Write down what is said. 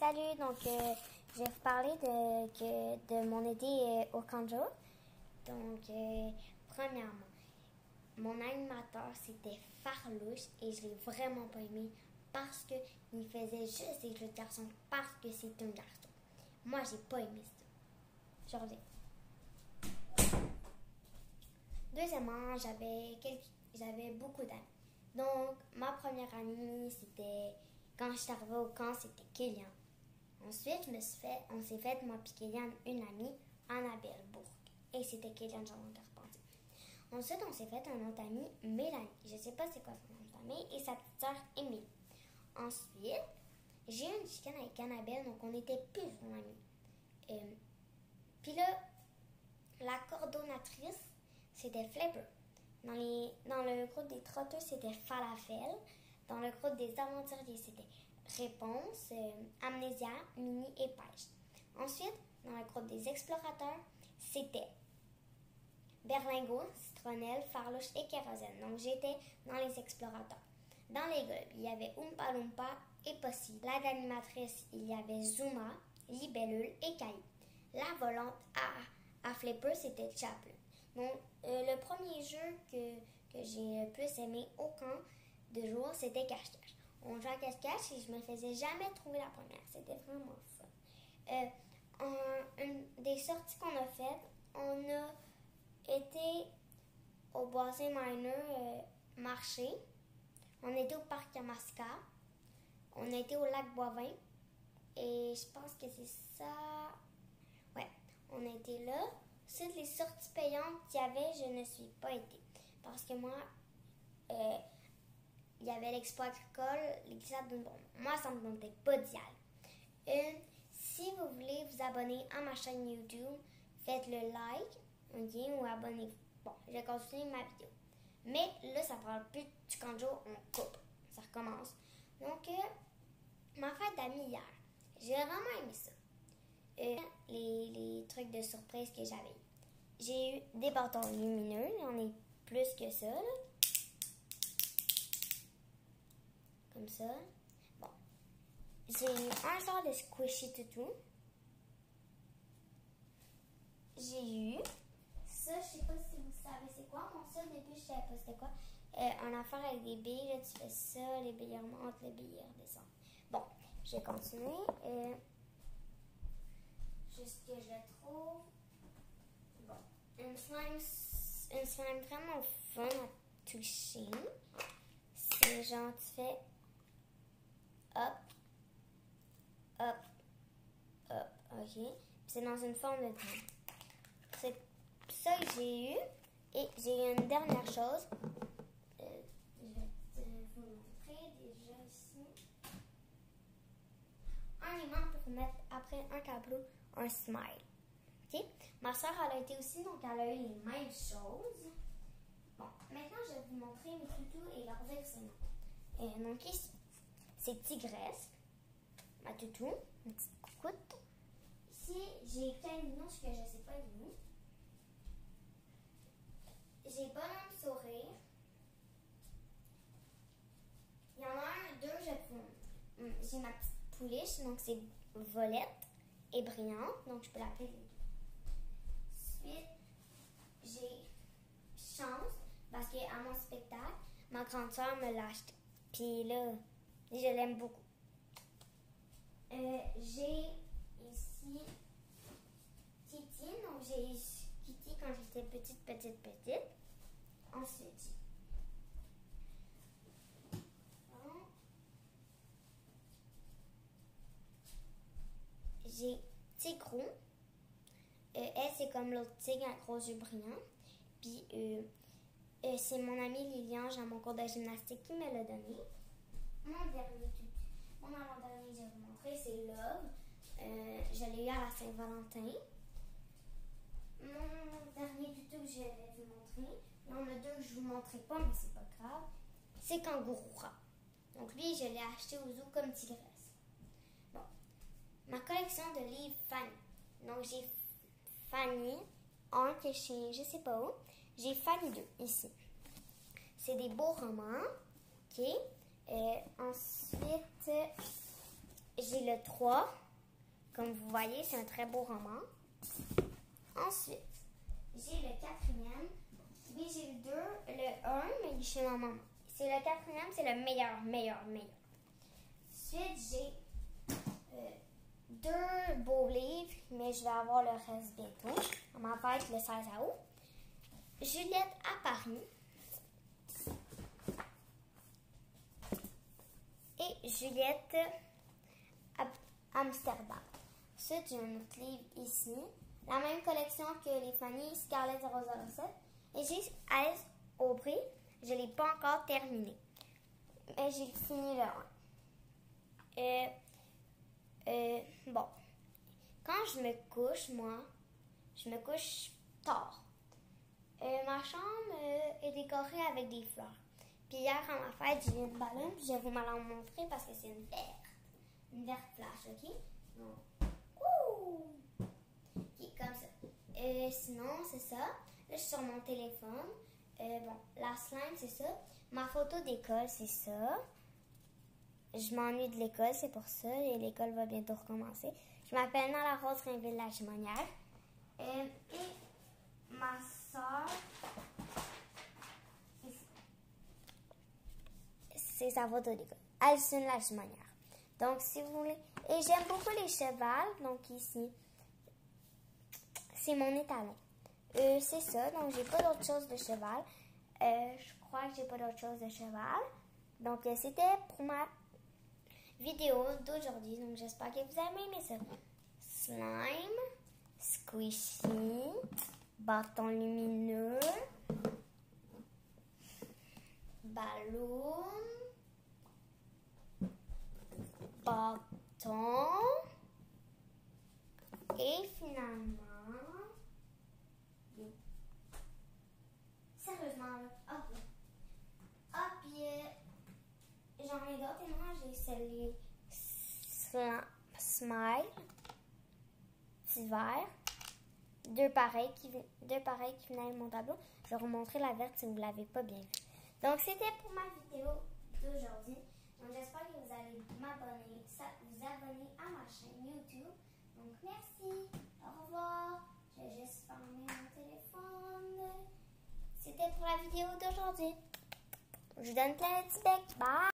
Salut, je vais vous parler de mon été au Kanjo. Premièrement, mon animateur, c'était Farlouche et je l'ai vraiment pas aimé parce qu'il faisait juste des jeux de garçons parce que c'est un garçon. Moi, j'ai pas aimé ça. Je reviens. Deuxièmement, j'avais beaucoup d'amis. Donc, ma première amie, c'était quand je suis arrivée au camp, c'était Kélian. Ensuite, on s'est fait, moi et Kélian, une amie, Annabelle Bourg. Et c'était Kélian Jardin-Carpentier. Ensuite, on s'est fait un autre ami, Mélanie. Je sais pas c'est quoi son nom de famille, et sa petite sœur, Émilie. Ensuite, j'ai eu une chicane avec Annabelle, donc on était plus son amie. Puis là, la coordonnatrice, c'était Flipper. Dans le groupe des trotteurs, c'était Falafel. Dans le groupe des aventuriers, c'était Réponse, Amnésia, Mini et Pêche. Ensuite, dans le groupe des explorateurs, c'était Berlingot, Citronnelle, Farlouche et Kérosène. Donc, j'étais dans les explorateurs. Dans les groupes, il y avait Oompa Loompa et Possi. L'aide animatrice, il y avait Zuma, Libellule et Caillou. La volante à Flipper, c'était Chaplin. Donc, le premier jeu que j'ai le plus aimé au camp de jour, c'était cache-cache. On jouait à cache-cache et je me faisais jamais trouver la première. C'était vraiment fun. Une des sorties qu'on a faites, on a été au Boisé Mineur marché. On était au parc Yamaska. On a été au lac Boivin. Et je pense que c'est ça. Ouais, on a été là. Toutes les sorties payantes qu'il y avait, je ne suis pas été. Parce que moi, il y avait l'expo agricole, les glissades d'une bombe. Moi, ça ne me tentait pas d'y aller. Si vous voulez vous abonner à ma chaîne YouTube, faites le like, okay, ou abonnez-vous. Bon, je vais continuer ma vidéo. Mais là, ça parle plus du Kanjo, on coupe. Ça recommence. Donc, ma fête d'amis hier, j'ai vraiment aimé ça. Les trucs de surprise que j'avais eu. J'ai eu des bâtons lumineux, il y en a plus que ça, là. Comme ça. Bon. J'ai eu un genre de squishy toutou. J'ai eu ça, je sais pas si vous savez c'est quoi. Mon seul début, je savais pas c'était quoi. Un affaire avec des billes, là, tu fais ça, les billes remontent, les billes redescendent. Bon, je vais continuer. Juste que je trouve. Bon, une slime vraiment fun à toucher. C'est genre, tu fais hop, hop, hop, ok. Puis c'est dans une forme de temps. C'est ça que j'ai eu. Et j'ai eu une dernière chose. Je vais vous montrer déjà ici. Un aimant pour mettre après un tableau un smile. Okay? Ma soeur, elle a été aussi, donc elle a eu les mêmes choses. Bon, maintenant, je vais vous montrer mes toutous et leur dire ce nom. Donc ici, c'est Tigresse, ma toutou, une petite coucoute. Ici, j'ai Caminoche que je ne sais pas d'où. J'ai Bonhomme Sourire. Il y en a un, deux, j'ai ma petite pouliche, donc c'est Volette et Brillante, donc je peux l'appeler les deux. Ensuite, j'ai Chance, parce qu'à mon spectacle, ma grande soeur me l'a acheté. Puis là, je l'aime beaucoup. J'ai ici Kitty, donc j'ai eu Kitty quand j'étais petite. Ensuite, j'ai Tigrou. Elle, c'est comme l'autre tigre à gros yeux brillants. Puis, c'est mon amie Lilian, j'ai mon cours de gymnastique qui me l'a donné. Mon avant-dernier que je vais vous montrer, c'est Love. Je l'ai eu à la Saint-Valentin. Mon dernier tuto que je vais vous montrer, il y en a deux que je ne vous montrerai pas, mais c'est pas grave. C'est Kangourou. Donc lui, je l'ai acheté au zoo comme tigresse. Bon. Ma collection de livres Fanny. Donc j'ai Fanny 1 que je sais pas où. J'ai Fanny 2 ici. C'est des beaux romans. OK. Ensuite, j'ai j'ai le 3. Comme vous voyez, c'est un très beau roman. Ensuite, j'ai le 4e. Oui, j'ai le 2, le 1, mais il est chez ma maman. C'est le 4e, c'est le meilleur. Ensuite, j'ai 2 beaux livres, mais je vais avoir le reste bientôt. On m'en fête le 16 août. Juliette à Paris. Et Juliette à Amsterdam. Ensuite, j'ai un autre livre ici. La même collection que les Fanny Scarlett 007. Et j'ai Alice Aubry. Je ne l'ai pas encore terminé. Mais j'ai fini le 1. Bon. Quand je me couche, moi, je me couche tard. Ma chambre est décorée avec des fleurs. Puis hier, à ma fête, j'ai eu une ballon. Puis je vais vous la montrer parce que c'est une verte. Une verte flash, OK? Donc, qui est comme ça. Sinon, c'est ça. Là, je suis sur mon téléphone. Bon, la slime, c'est ça. Ma photo d'école, c'est ça. Je m'ennuie de l'école, c'est pour ça. Et l'école va bientôt recommencer. Je m'appelle Nala Rose Rainville la Chimonière. Et ma soeur, c'est sa photo d'école. Alcine la Chimonière. Donc, si vous voulez. Et j'aime beaucoup les chevals. Donc, ici, c'est mon étalon. C'est ça. Donc, j'ai pas d'autre chose de cheval. Je crois que j'ai pas d'autre chose de cheval. Donc, c'était pour ma vidéo d'aujourd'hui. Donc, j'espère que vous avez aimé ça. Slime, squishy, bâton lumineux, ballon, bâton et finalement, sérieusement, puis j'en ai d'autres et moi j'ai celui Smile, petit vert, deux pareils qui venaient avec mon tableau. Je vais vous montrer la verte si vous ne l'avez pas bien vue. Donc c'était pour ma vidéo d'aujourd'hui. Donc j'espère que vous allez vous abonner à ma chaîne YouTube. Donc merci, au revoir. Je vais juste fermer mon téléphone. C'était pour la vidéo d'aujourd'hui. Je vous donne plein de petits becs. Bye!